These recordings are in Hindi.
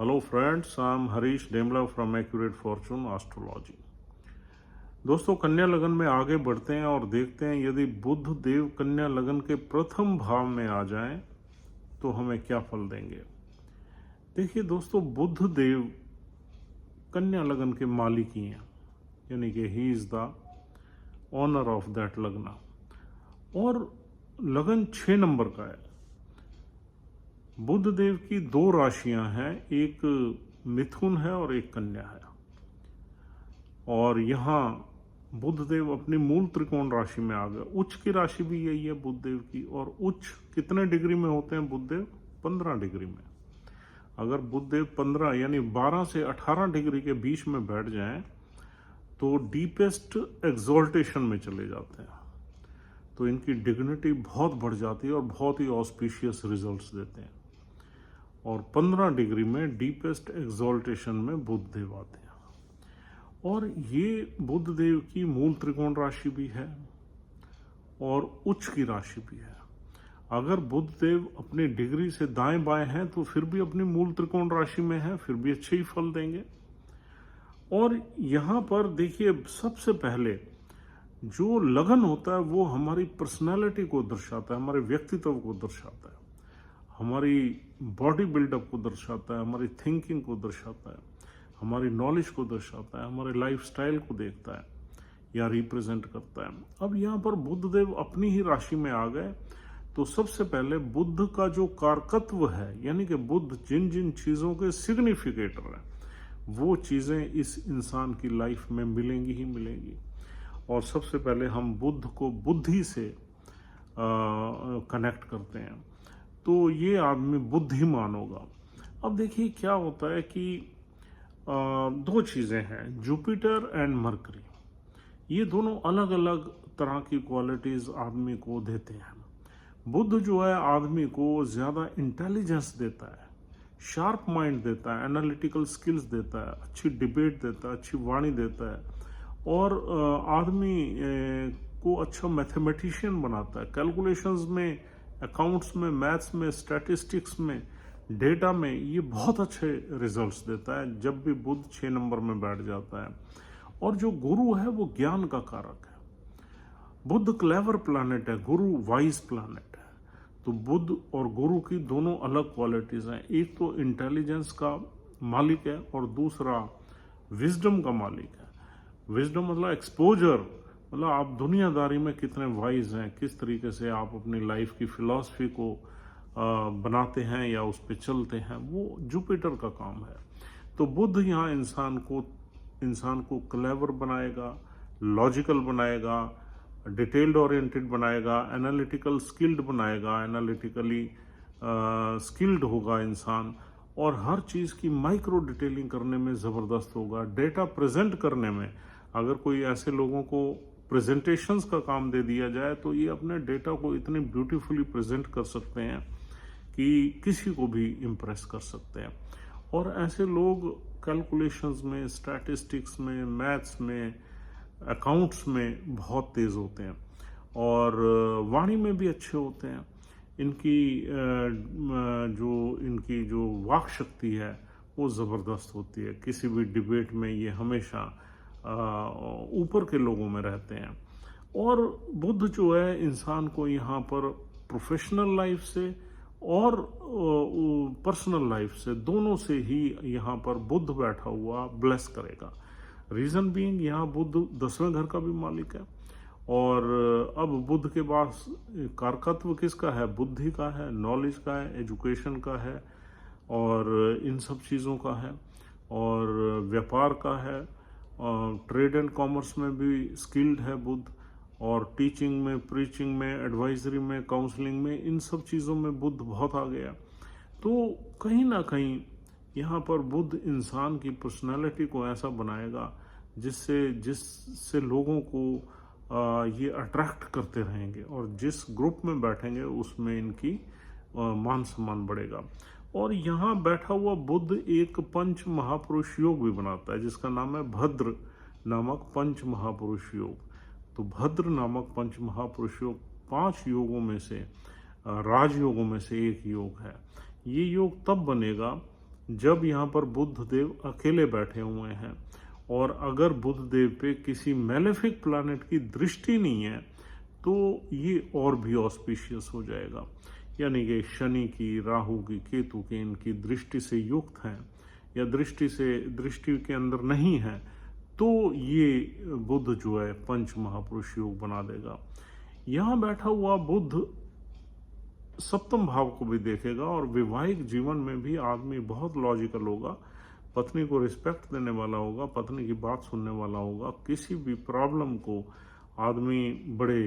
Hello friends, I am Harish Demla from Accurate Fortune astrology. दोस्तों, कन्या लगन में आगे बढ़ते हैं और देखते हैं यदि बुध देव कन्या लगन के प्रथम भाव में आ जाएं तो हमें क्या फल देंगे। देखिए दोस्तों, बुध देव कन्या लगन के मालिक ही हैं, यानी कि he is the owner of that lagna, और लगन 6 नंबर का है। बुध देव की 2 राशियां हैं, एक मिथुन है और एक कन्या है। और यहाँ बुध देव अपनी मूल त्रिकोण राशि में आ गए। उच्च की राशि भी यही है बुध देव की। और उच्च कितने डिग्री में होते हैं बुध देव? 15 डिग्री में। अगर बुध देव 15 यानी 12 से 18 डिग्री के बीच में बैठ जाएं तो डीपेस्ट एक्सॉल्टेशन में चले जाते हैं। तो इनकी डिग्निटी बहुत बढ़ जाती है और बहुत ही ऑस्पिशियस रिजल्ट्स देते हैं। और 15 डिग्री में डीपेस्ट एक्सॉल्टेशन में बुध देव आते हैं। और ये बुध देव की मूल त्रिकोण राशि भी है और उच्च की राशि भी है। अगर बुध देव अपनी डिग्री से दाएं बाएं हैं तो फिर भी अपनी मूल त्रिकोण राशि में है, फिर भी अच्छे ही फल देंगे। और यहाँ पर देखिए, सबसे पहले जो लगन होता है वो हमारी पर्सनैलिटी को दर्शाता है, हमारे व्यक्तित्व को दर्शाता है, हमारी बॉडी बिल्डअप को दर्शाता है, हमारी थिंकिंग को दर्शाता है, हमारी नॉलेज को दर्शाता है, हमारे लाइफस्टाइल को देखता है या रिप्रेजेंट करता है। अब यहाँ पर बुध देव अपनी ही राशि में आ गए तो सबसे पहले बुध का जो कारकत्व है, यानी कि बुध जिन जिन चीज़ों के सिग्निफिकेटर हैं वो चीज़ें इस इंसान की लाइफ में मिलेंगी ही मिलेंगी। और सबसे पहले हम बुध को बुद्धि से कनेक्ट करते हैं, तो ये आदमी बुद्धिमान होगा। अब देखिए क्या होता है कि 2 चीज़ें हैं, जुपिटर एंड मरकरी। ये दोनों अलग अलग तरह की क्वालिटीज़ आदमी को देते हैं। बुध जो है आदमी को ज़्यादा इंटेलिजेंस देता है, शार्प माइंड देता है, एनालिटिकल स्किल्स देता है, अच्छी डिबेट देता है, अच्छी वाणी देता है, और आदमी को अच्छा मैथमेटिशियन बनाता है। कैलकुलेशंस में, अकाउंट्स में, मैथ्स में, स्टैटिस्टिक्स में, डेटा में ये बहुत अच्छे रिजल्ट्स देता है जब भी बुध 6 नंबर में बैठ जाता है। और जो गुरु है वो ज्ञान का कारक है। बुध क्लेवर प्लैनेट है, गुरु वाइज प्लैनेट है। तो बुध और गुरु की दोनों अलग क्वालिटीज हैं। एक तो इंटेलिजेंस का मालिक है और दूसरा विजडम का मालिक है। विजडम मतलब एक्सपोजर, मतलब आप दुनियादारी में कितने वाइज हैं, किस तरीके से आप अपनी लाइफ की फिलॉसफी को बनाते हैं या उस पर चलते हैं, वो जुपिटर का काम है। तो बुध यहाँ इंसान को क्लेवर बनाएगा, लॉजिकल बनाएगा, डिटेल्ड ओरिएंटेड बनाएगा, एनालिटिकल स्किल्ड बनाएगा, एनालिटिकली स्किल्ड होगा इंसान, और हर चीज़ की माइक्रो डिटेलिंग करने में ज़बरदस्त होगा। डेटा प्रेजेंट करने में, अगर कोई ऐसे लोगों को प्रेजेंटेशंस का काम दे दिया जाए तो ये अपने डेटा को इतनी ब्यूटीफुली प्रेजेंट कर सकते हैं कि किसी को भी इम्प्रेस कर सकते हैं। और ऐसे लोग कैलकुलेशंस में, स्टैटिस्टिक्स में, मैथ्स में, अकाउंट्स में बहुत तेज़ होते हैं और वाणी में भी अच्छे होते हैं। इनकी जो वाक शक्ति है वो ज़बरदस्त होती है। किसी भी डिबेट में ये हमेशा ऊपर के लोगों में रहते हैं। और बुध जो है इंसान को यहाँ पर प्रोफेशनल लाइफ से और पर्सनल लाइफ से, दोनों से ही यहाँ पर बुध बैठा हुआ ब्लेस करेगा। रीज़न बीइंग यहाँ बुध 10वें घर का भी मालिक है। और अब बुध के पास कारकत्व किसका है? बुद्धि का है, नॉलेज का है, एजुकेशन का है, और इन सब चीज़ों का है, और व्यापार का है, और ट्रेड एंड कॉमर्स में भी स्किल्ड है बुध, और टीचिंग में, प्रीचिंग में, एडवाइजरी में, काउंसलिंग में, इन सब चीज़ों में बुध बहुत आ गया। तो कहीं ना कहीं यहाँ पर बुध इंसान की पर्सनालिटी को ऐसा बनाएगा जिससे लोगों को ये अट्रैक्ट करते रहेंगे, और जिस ग्रुप में बैठेंगे उसमें इनकी मान सम्मान बढ़ेगा। और यहाँ बैठा हुआ बुध एक पंच महापुरुष योग भी बनाता है जिसका नाम है भद्र नामक पंच महापुरुष योग। तो भद्र नामक पंच महापुरुष योग 5 योगों में से, राजयोगों में से एक योग है। ये योग तब बनेगा जब यहाँ पर बुध देव अकेले बैठे हुए हैं और अगर बुध देव पे किसी मेलेफिक प्लैनेट की दृष्टि नहीं है तो ये और भी ऑस्पिशियस हो जाएगा। यानी कि शनि की, राहु की, केतु की इनकी दृष्टि से युक्त हैं या दृष्टि के अंदर नहीं है तो ये बुध जो है पंच महापुरुष योग बना देगा। यहाँ बैठा हुआ बुध सप्तम भाव को भी देखेगा और वैवाहिक जीवन में भी आदमी बहुत लॉजिकल होगा, पत्नी को रिस्पेक्ट देने वाला होगा, पत्नी की बात सुनने वाला होगा, किसी भी प्रॉब्लम को आदमी बड़े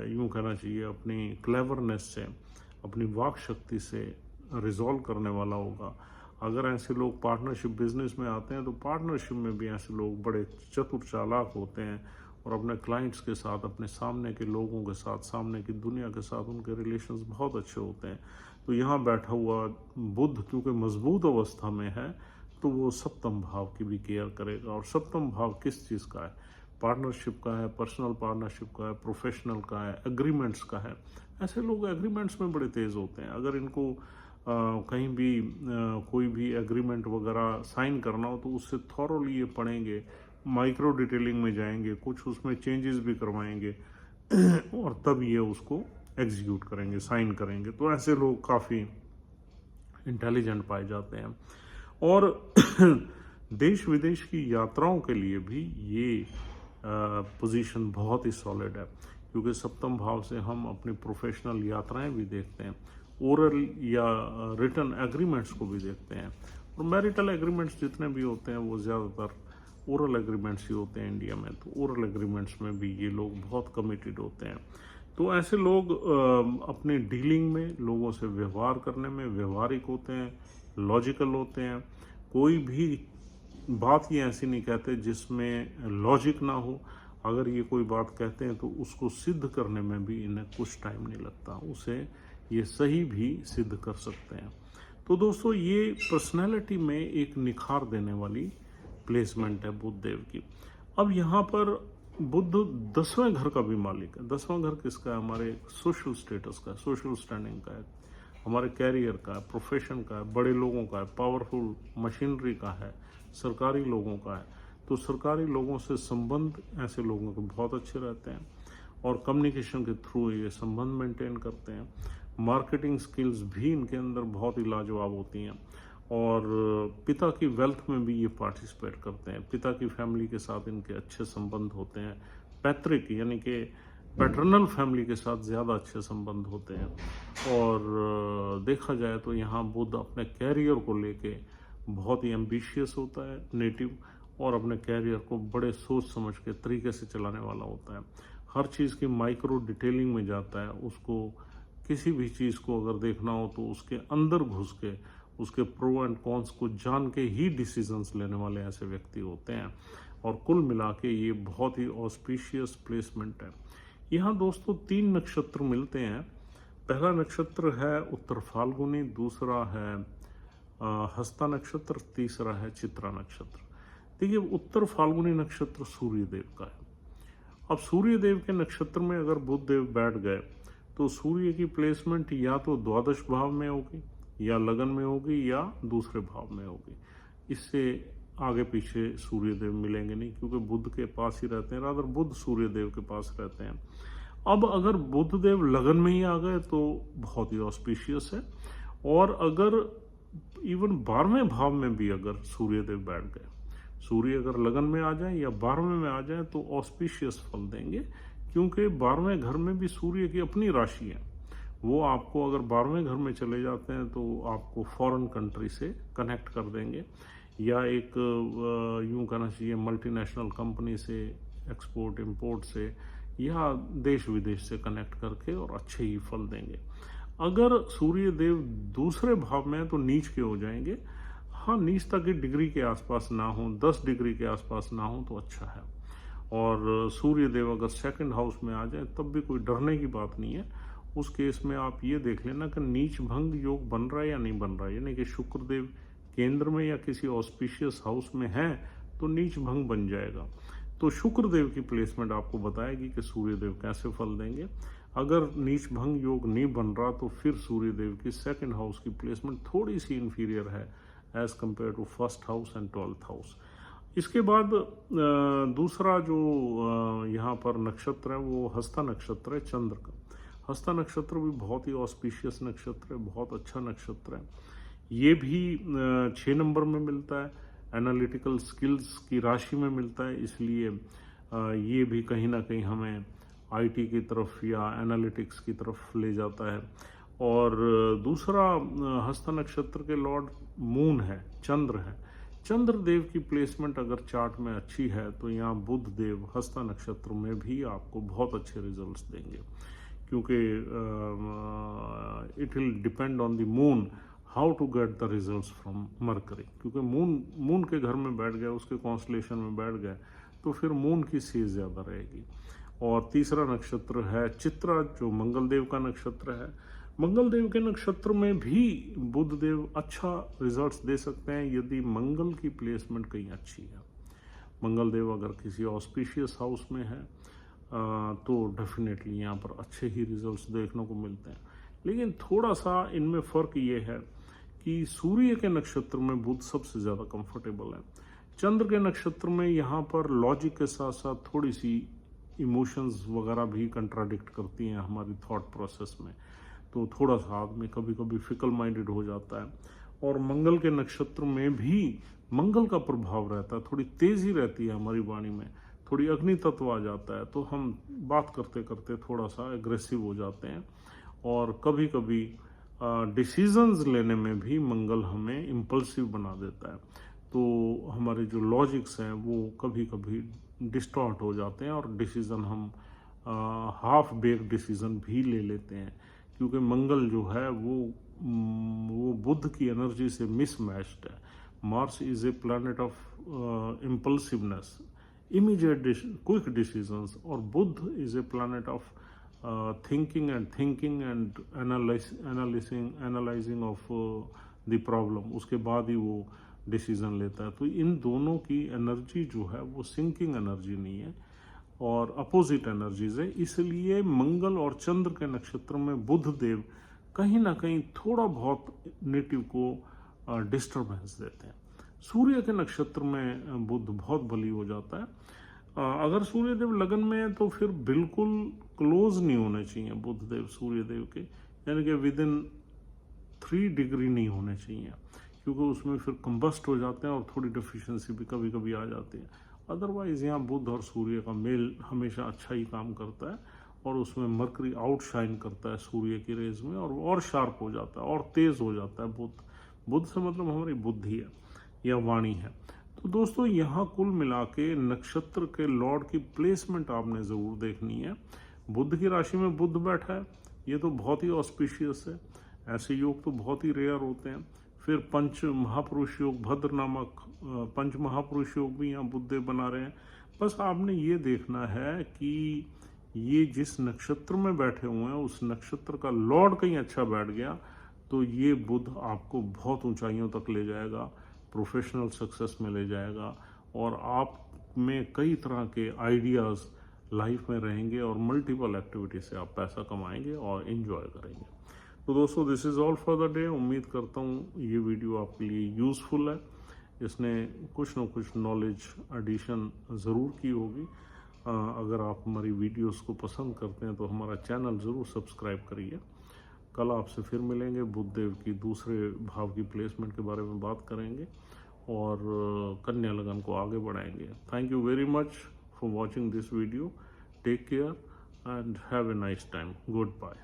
यूं कहना चाहिए अपनी क्लेवरनेस से, अपनी वाक शक्ति से रिजॉल्व करने वाला होगा। अगर ऐसे लोग पार्टनरशिप बिजनेस में आते हैं तो पार्टनरशिप में भी ऐसे लोग बड़े चतुर चालाक होते हैं और अपने क्लाइंट्स के साथ, अपने सामने के लोगों के साथ, सामने की दुनिया के साथ उनके रिलेशंस बहुत अच्छे होते हैं। तो यहाँ बैठा हुआ बुध क्योंकि मजबूत अवस्था में है तो वो सप्तम भाव की भी केयर करेगा। और सप्तम भाव किस चीज़ का है? पार्टनरशिप का है, पर्सनल पार्टनरशिप का है, प्रोफेशनल का है, एग्रीमेंट्स का है। ऐसे लोग एग्रीमेंट्स में बड़े तेज़ होते हैं। अगर इनको कहीं भी कोई भी एग्रीमेंट वगैरह साइन करना हो तो उससे थॉरोली ये पढ़ेंगे, माइक्रो डिटेलिंग में जाएंगे, कुछ उसमें चेंजेस भी करवाएंगे और तब ये उसको एग्जीक्यूट करेंगे, साइन करेंगे। तो ऐसे लोग काफ़ी इंटेलिजेंट पाए जाते हैं। और देश विदेश की यात्राओं के लिए भी ये पोजीशन बहुत ही सॉलिड है क्योंकि सप्तम भाव से हम अपनी प्रोफेशनल यात्राएं भी देखते हैं, ओरल या रिटन एग्रीमेंट्स को भी देखते हैं। और मैरिटल एग्रीमेंट्स जितने भी होते हैं वो ज़्यादातर ओरल एग्रीमेंट्स ही होते हैं इंडिया में। तो ओरल एग्रीमेंट्स में भी ये लोग बहुत कमिटेड होते हैं। तो ऐसे लोग अपनी डीलिंग में, लोगों से व्यवहार करने में व्यवहारिक होते हैं, लॉजिकल होते हैं। कोई भी बात ये ऐसी नहीं कहते जिसमें लॉजिक ना हो। अगर ये कोई बात कहते हैं तो उसको सिद्ध करने में भी इन्हें कुछ टाइम नहीं लगता, उसे ये सही भी सिद्ध कर सकते हैं। तो दोस्तों ये पर्सनैलिटी में एक निखार देने वाली प्लेसमेंट है बुध देव की। अब यहाँ पर बुध 10वें घर का भी मालिक है। 10वां घर किसका है? हमारे सोशल स्टेटस का है, सोशल स्टैंडिंग का है, हमारे कैरियर का है, प्रोफेशन का है, बड़े लोगों का है, पावरफुल मशीनरी का है, सरकारी लोगों का है। तो सरकारी लोगों से संबंध ऐसे लोगों के बहुत अच्छे रहते हैं और कम्युनिकेशन के थ्रू ये संबंध मेंटेन करते हैं। मार्केटिंग स्किल्स भी इनके अंदर बहुत ही लाजवाब होती हैं और पिता की वेल्थ में भी ये पार्टिसिपेट करते हैं। पिता की फैमिली के साथ इनके अच्छे संबंध होते हैं। पैतृक यानी कि पैटर्नल फैमिली के साथ ज़्यादा अच्छे संबंध होते हैं। और देखा जाए तो यहाँ बुध अपने कैरियर को लेके बहुत ही एम्बिशियस होता है नेटिव, और अपने कैरियर को बड़े सोच समझ के तरीके से चलाने वाला होता है। हर चीज़ की माइक्रो डिटेलिंग में जाता है। उसको किसी भी चीज़ को अगर देखना हो तो उसके अंदर घुस के उसके प्रो एंड कॉन्स को जान के ही डिसीजंस लेने वाले ऐसे व्यक्ति होते हैं। और कुल मिला के ये बहुत ही ऑस्पिशियस प्लेसमेंट है। यहाँ दोस्तों 3 नक्षत्र मिलते हैं। पहला नक्षत्र है उत्तर फाल्गुनी, दूसरा है हस्ता नक्षत्र, तीसरा है चित्रा नक्षत्र। देखिए उत्तर फाल्गुनी नक्षत्र सूर्य देव का है। अब सूर्य देव के नक्षत्र में अगर बुध देव बैठ गए तो सूर्य की प्लेसमेंट या तो द्वादश भाव में होगी, या लगन में होगी, या दूसरे भाव में होगी। इससे आगे पीछे सूर्य देव मिलेंगे नहीं क्योंकि बुध के पास ही रहते हैं, रादर बुध सूर्य देव के पास रहते हैं। अब अगर बुध देव लगन में ही आ गए तो बहुत ही ऑस्पिशियस है। और अगर इवन 12वें भाव में भी अगर सूर्य देव बैठ गए, सूर्य अगर लगन में आ जाए या 12वें में आ जाए तो ऑस्पिशियस फल देंगे क्योंकि 12वें घर में भी सूर्य की अपनी राशि है। वो आपको अगर 12वें घर में चले जाते हैं तो आपको फॉरेन कंट्री से कनेक्ट कर देंगे, या एक यूं कहना चाहिए मल्टीनेशनल कंपनी से, एक्सपोर्ट इंपोर्ट से, या देश विदेश से कनेक्ट करके और अच्छे ही फल देंगे। अगर सूर्य देव दूसरे भाव में है तो नीच के हो जाएंगे। हाँ, नीचता की डिग्री के आसपास ना हो, 10 डिग्री के आसपास ना हो तो अच्छा है। और सूर्य देव अगर सेकंड हाउस में आ जाए तब भी कोई डरने की बात नहीं है। उस केस में आप ये देख लेना कि नीच भंग योग बन रहा है या नहीं बन रहा है, यानी कि शुक्र देव केंद्र में या किसी ऑस्पिशियस हाउस में है तो नीच भंग बन जाएगा। तो शुक्र देव की प्लेसमेंट आपको बताएगी कि सूर्य देव कैसे फल देंगे। अगर नीच भंग योग नहीं बन रहा तो फिर सूर्य देव की सेकंड हाउस की प्लेसमेंट थोड़ी सी इन्फीरियर है, as compare to first house and 12th house. इसके बाद दूसरा जो यहाँ पर नक्षत्र है वो हस्ता नक्षत्र है, चंद्र का। हस्ता नक्षत्र भी बहुत ही ऑस्पिशियस नक्षत्र है, बहुत अच्छा नक्षत्र है। ये भी 6 नंबर में मिलता है, एनालिटिकल स्किल्स की राशि में मिलता है, इसलिए ये भी कहीं ना कहीं हमें आईटी की तरफ या एनालिटिक्स की तरफ ले जाता है। और दूसरा हस्ता नक्षत्र के लॉर्ड मून है, चंद्र है। चंद्र देव की प्लेसमेंट अगर चार्ट में अच्छी है तो यहाँ बुध देव हस्ता नक्षत्र में भी आपको बहुत अच्छे रिजल्ट्स देंगे, क्योंकि it will depend on the moon how to get the results from Mercury, क्योंकि मून के घर में बैठ गए, उसके कॉन्स्टलेशन में बैठ गए तो फिर मून की सीज ज़्यादा रहेगी। और तीसरा नक्षत्र है चित्रा, जो मंगल देव का नक्षत्र है। मंगल देव के नक्षत्र में भी बुध देव अच्छा रिजल्ट्स दे सकते हैं यदि मंगल की प्लेसमेंट कहीं अच्छी है। मंगल देव अगर किसी ऑस्पिशियस हाउस में है तो डेफिनेटली यहाँ पर अच्छे ही रिजल्ट्स देखने को मिलते हैं। लेकिन थोड़ा सा इनमें फ़र्क ये है कि सूर्य के नक्षत्र में बुध सबसे ज़्यादा कंफर्टेबल है। चंद्र के नक्षत्र में यहाँ पर लॉजिक के साथ साथ थोड़ी सी इमोशंस वगैरह भी कंट्राडिक्ट करती हैं हमारी थॉट प्रोसेस में, तो थोड़ा सा आदमी कभी कभी फिकल माइंडेड हो जाता है। और मंगल के नक्षत्र में भी मंगल का प्रभाव रहता है, थोड़ी तेज़ी रहती है हमारी वाणी में, थोड़ी अग्नि तत्व आ जाता है, तो हम बात करते करते थोड़ा सा एग्रेसिव हो जाते हैं। और कभी कभी डिसीजंस लेने में भी मंगल हमें इम्पल्सिव बना देता है, तो हमारे जो लॉजिक्स हैं वो कभी कभी डिस्टॉर्ट हो जाते हैं और डिसीज़न हम हाफ बेक डिसीज़न भी ले लेते हैं, क्योंकि मंगल जो है वो बुध की एनर्जी से मिसमैच्ड है। Mars is a planet of impulsiveness, immediate quick decisions, और Budh is a planet of thinking and analysing of the problem, उसके बाद ही वो डिसीजन लेता है। तो इन दोनों की एनर्जी जो है वो सिंकिंग एनर्जी नहीं है और अपोजिट एनर्जीज है, इसलिए मंगल और चंद्र के नक्षत्र में बुध देव कहीं ना कहीं थोड़ा बहुत नेटिव को डिस्टर्बेंस देते हैं। सूर्य के नक्षत्र में बुध बहुत बली हो जाता है। अगर सूर्य देव लगन में है तो फिर बिल्कुल क्लोज नहीं होने चाहिए बुध देव सूर्य देव के, यानी कि विद इन 3 डिग्री नहीं होने चाहिए, क्योंकि उसमें फिर कंबस्ट हो जाते हैं और थोड़ी डेफिशिएंसी भी कभी कभी आ जाती है। अदरवाइज यहाँ बुध और सूर्य का मेल हमेशा अच्छा ही काम करता है और उसमें मरकरी आउटशाइन करता है सूर्य की रेज में, और शार्प हो जाता है और तेज हो जाता है बुध से मतलब हमारी बुद्धि है या वाणी है। तो दोस्तों यहाँ कुल मिला के नक्षत्र के लॉर्ड की प्लेसमेंट आपने ज़रूर देखनी है। बुध की राशि में बुध बैठा है, ये तो बहुत ही ऑस्पिशियस है, ऐसे योग तो बहुत ही रेयर होते हैं। फिर पंच महापुरुष योग, भद्र नामक पंच महापुरुष योग भी यहाँ बुधदेव बना रहे हैं। बस आपने ये देखना है कि ये जिस नक्षत्र में बैठे हुए हैं उस नक्षत्र का लॉर्ड कहीं अच्छा बैठ गया तो ये बुध आपको बहुत ऊंचाइयों तक ले जाएगा, प्रोफेशनल सक्सेस में ले जाएगा, और आप में कई तरह के आइडियाज़ लाइफ में रहेंगे और मल्टीपल एक्टिविटी से आप पैसा कमाएंगे और एंजॉय करेंगे। तो दोस्तों this is all for the day. उम्मीद करता हूँ ये वीडियो आपके लिए यूज़फुल है, इसने कुछ न कुछ नॉलेज एडिशन ज़रूर की होगी। अगर आप हमारी वीडियोस को पसंद करते हैं तो हमारा चैनल ज़रूर सब्सक्राइब करिए। कल आपसे फिर मिलेंगे, बुधदेव की दूसरे भाव की प्लेसमेंट के बारे में बात करेंगे और कन्या लगन को आगे बढ़ाएंगे। Thank you very much for watching this video. Take care and have a nice time. Goodbye.